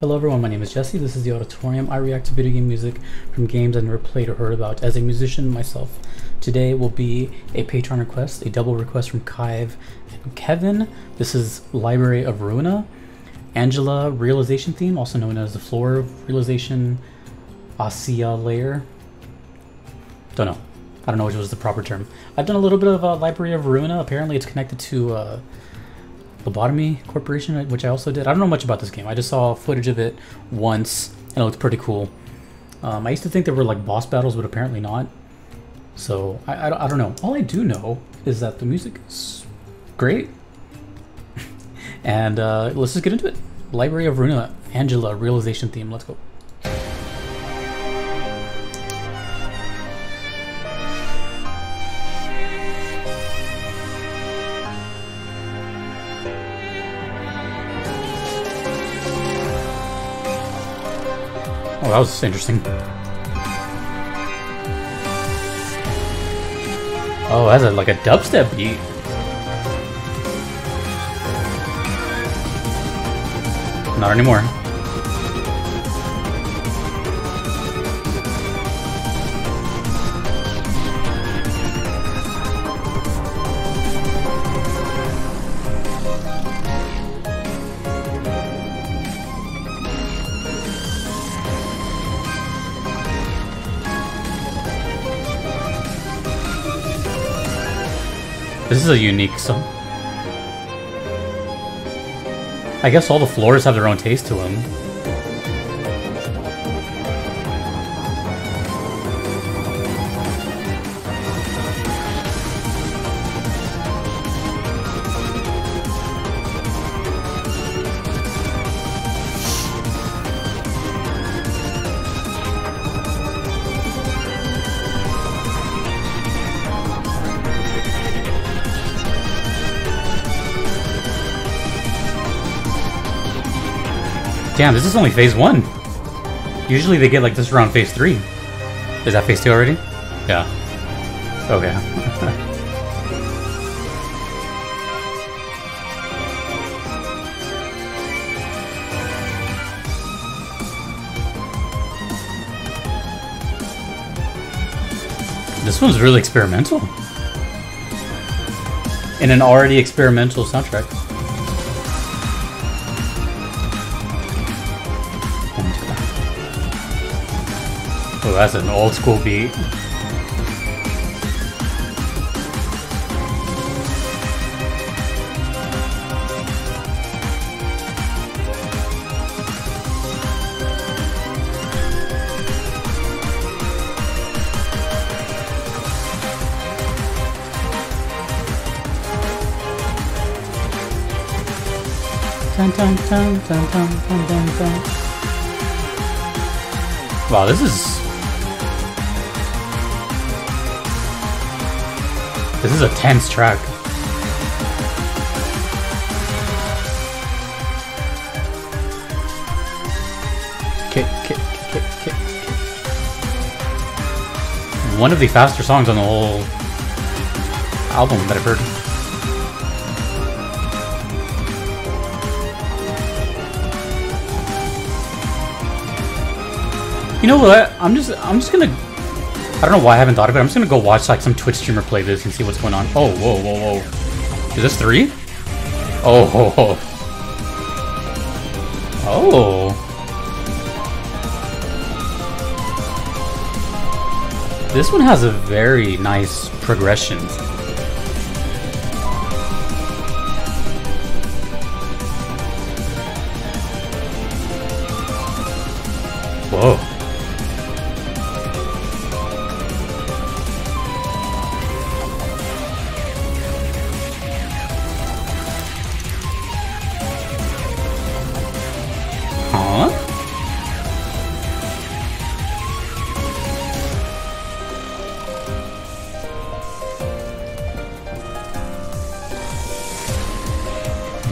Hello everyone, my name is Jesse. This is the Auditorium. I react to video game music from games I've never played or heard about as a musician myself. Today will be a Patreon request, a double request from Kive and Kevin. This is Library of Ruina, Angela Realization Theme, also known as the Floor of Realization, Asiyah Layer. Don't know. I don't know which was the proper term. I've done a little bit of Library of Ruina. Apparently it's connected to Lobotomy Corporation, which I also did. I don't know much about this game. I just saw footage of it once, and it looked pretty cool. I used to think there were like boss battles, but apparently not. So I don't know. All I do know is that the music is great. And let's just get into it. Library of Ruina, Angela Realization Theme. Let's go. Oh, that was interesting. Oh, that's like a dubstep beat. Not anymore. This is a unique song. I guess all the floors have their own taste to them. Damn, this is only phase 1. Usually they get like this around phase 3. Is that phase 2 already? Yeah. Okay. This one's really experimental. In an already experimental soundtrack. Oh, that's an old school beat. Dun, dun, dun, dun, dun, dun, dun, dun. Wow, this is a tense track. One of the faster songs on the whole album that I've heard. You know what? I'm just gonna. I don't know why I haven't thought of it. I'm just gonna go watch like some Twitch streamer play this and see what's going on. Oh, whoa, whoa, whoa! Is this 3? Oh, ho, ho. Oh. This one has a very nice progression. Whoa.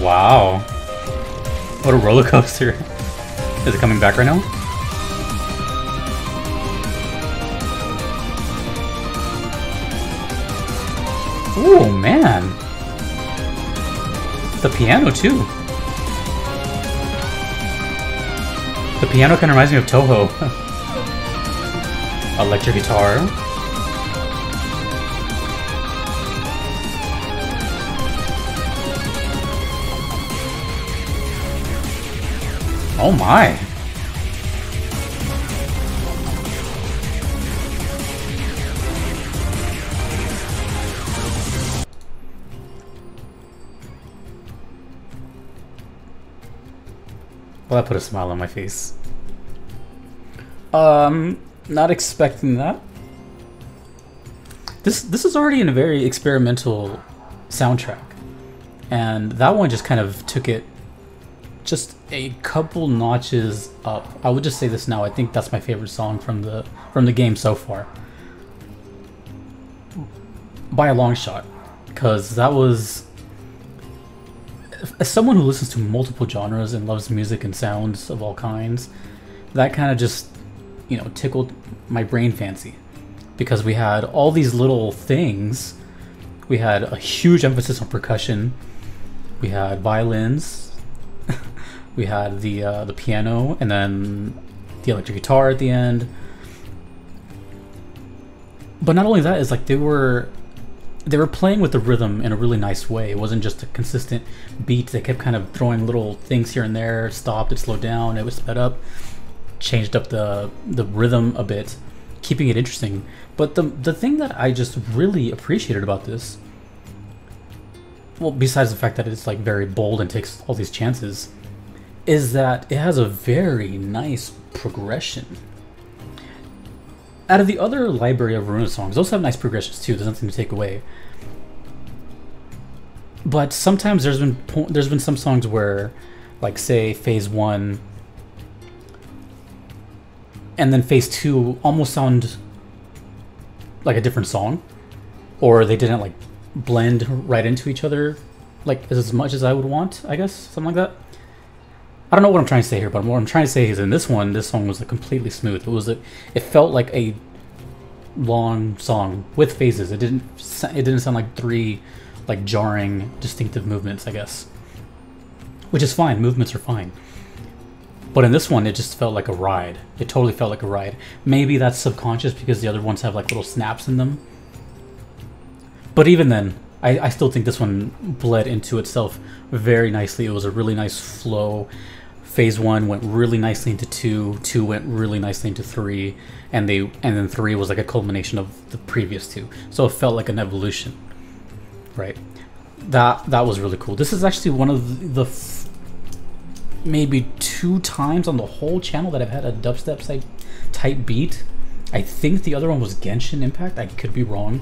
Wow. What a roller coaster. Is it coming back right now? Oh man. The piano too. The piano kind of reminds me of Toho. Electric guitar. Oh my! Well, that put a smile on my face. Not expecting that. This is already in a very experimental soundtrack, and that one just kind of took it just a couple notches up. I would just say this now. I think that's my favorite song from the game so far, by a long shot, because that was. As someone who listens to multiple genres and loves music and sounds of all kinds, that kind of just, you know, tickled my brain fancy, because we had all these little things. We had a huge emphasis on percussion. We had violins. We had the piano, and then the electric guitar at the end. But not only that, is like they were playing with the rhythm in a really nice way. It wasn't just a consistent beat. They kept kind of throwing little things here and there. Stopped, it slowed down, it was sped up, changed up the rhythm a bit, keeping it interesting. But the thing that I just really appreciated about this, well, besides the fact that it's like very bold and takes all these chances, is that it has a very nice progression. Out of the other library of Ruina songs, those have nice progressions too. There's nothing to take away. But sometimes there's been some songs where, like, say phase 1 and then phase 2 almost sound like a different song, or they didn't like blend right into each other like as much as I would want, I guess, something like that. I don't know what I'm trying to say here, but what I'm trying to say is in this one, this song was like completely smooth. It felt like a long song with phases. It didn't sound like 3 like jarring, distinctive movements, I guess. Which is fine. Movements are fine. But in this one, it just felt like a ride. It totally felt like a ride. Maybe that's subconscious because the other ones have like little snaps in them. But even then, I still think this one bled into itself very nicely. It was a really nice flow. Phase 1 went really nicely into 2, 2 went really nicely into 3, and then 3 was like a culmination of the previous 2. So it felt like an evolution, right? That was really cool. This is actually one of the maybe 2 times on the whole channel that I've had a dubstep type beat. I think the other one was Genshin Impact. I could be wrong.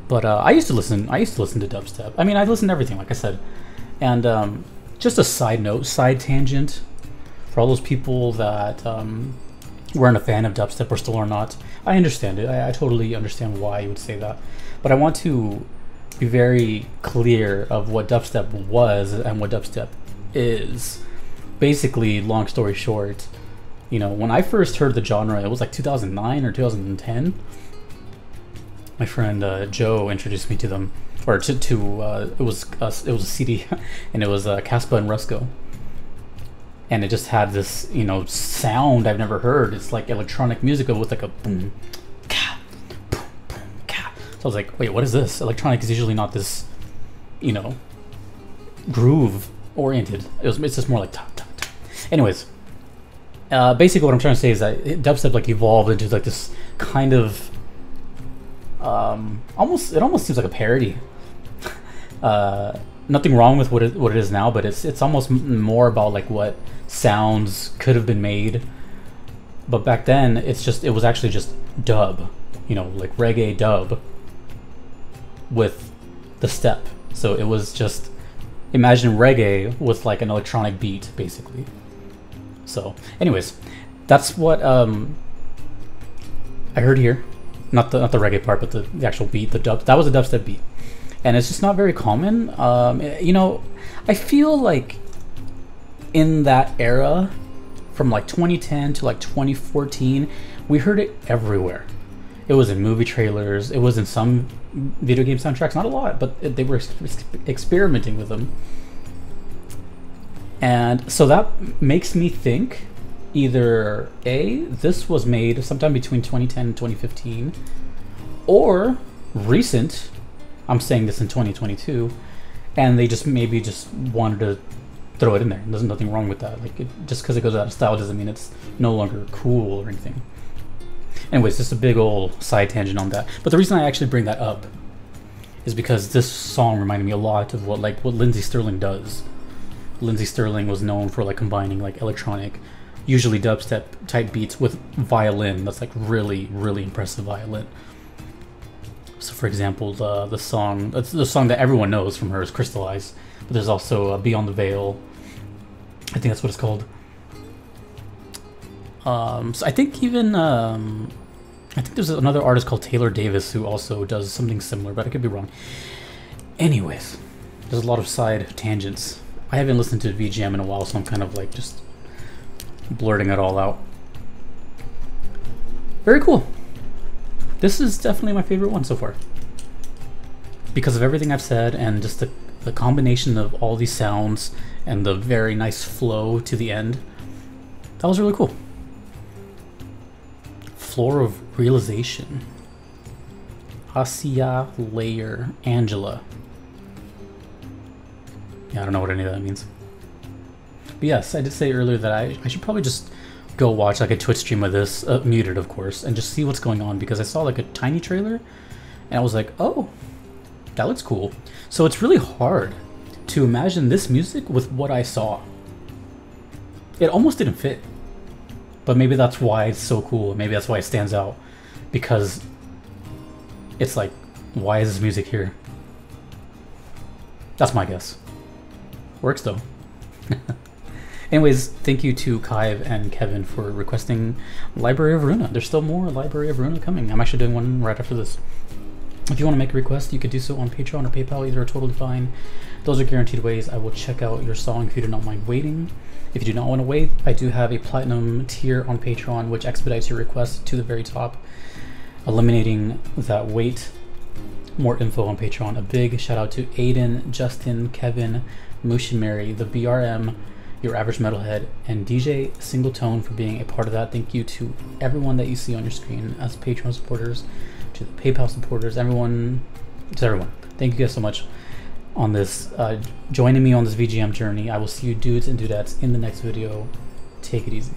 But I used to listen to dubstep. I mean, I listen to everything, like I said. And just a side note, side tangent, for all those people that weren't a fan of dubstep or still are not, I understand it. I totally understand why you would say that. But I want to be very clear of what dubstep was and what dubstep is. Basically, long story short, you know, when I first heard the genre, it was like 2009 or 2010. My friend Joe introduced me to them, or to it was a CD, and it was Caspa and Rusko, and it just had this, you know, sound I've never heard. It's like electronic music with like a boom, ka, boom, boom, ka. So I was like, wait, what is this? Electronic is usually not this, you know, groove oriented. It's just more like ta ta ta. Anyways, basically what I'm trying to say is that dubstep like evolved into like this kind of it almost seems like a parody. Nothing wrong with what it is now, but it's almost more about like what sounds could have been made. But back then, it was actually just dub, you know, like reggae dub with the step. So it was just, imagine reggae with like an electronic beat, basically. So, anyways, that's what I heard here. Not the reggae part, but the actual beat, the dub. That was a dubstep beat, and it's just not very common. You know, I feel like in that era, from like 2010 to like 2014, we heard it everywhere. It was in movie trailers. It was in some video game soundtracks. Not a lot, but they were experimenting with them. And so that makes me think either A, this was made sometime between 2010 and 2015, or recent, I'm saying this in 2022, and they just maybe just wanted to throw it in there. There's nothing wrong with that. Like, just because it goes out of style doesn't mean it's no longer cool or anything. Anyways, just a big old side tangent on that. But the reason I actually bring that up is because this song reminded me a lot of what Lindsey Stirling does. Lindsey Stirling was known for like combining like electronic, usually dubstep type beats with violin. That's like really, really impressive violin. So for example, the song that everyone knows from her is Crystallize. But there's also Beyond the Veil. I think that's what it's called. So I think even I think there's another artist called Taylor Davis who also does something similar, but I could be wrong. Anyways, there's a lot of side tangents. I haven't listened to VGM in a while, so I'm kind of like just blurting it all out. Very cool. This is definitely my favorite one so far, because of everything I've said and just the combination of all these sounds and the very nice flow to the end. That was really cool. Floor of Realization. Asiyah, Layer, Angela. Yeah, I don't know what any of that means. But yes, I did say earlier that I should probably just go watch like a Twitch stream of this, muted of course, and just see what's going on, because I saw like a tiny trailer and I was like, oh, that looks cool. So it's really hard to imagine this music with what I saw. It almost didn't fit. But maybe that's why it's so cool. Maybe that's why it stands out. Because it's like, why is this music here? That's my guess. Works though. Anyways, thank you to Kaiv and Kevin for requesting Library of Ruina. There's still more Library of Ruina coming. I'm actually doing one right after this. If you want to make a request, you could do so on Patreon or PayPal. Either are totally fine. Those are guaranteed ways I will check out your song if you do not mind waiting. If you do not want to wait, I do have a platinum tier on Patreon, which expedites your request to the very top, eliminating that wait. More info on Patreon. A big shout out to Aiden, Justin, Kevin, Mushi Mary, the BRM, Your Average Metalhead, and DJ Singletone for being a part of that. Thank you to everyone that you see on your screen as Patreon supporters, to the PayPal supporters, everyone, to everyone. Thank you guys so much on this, joining me on this VGM journey. I will see you dudes and dudettes in the next video. Take it easy.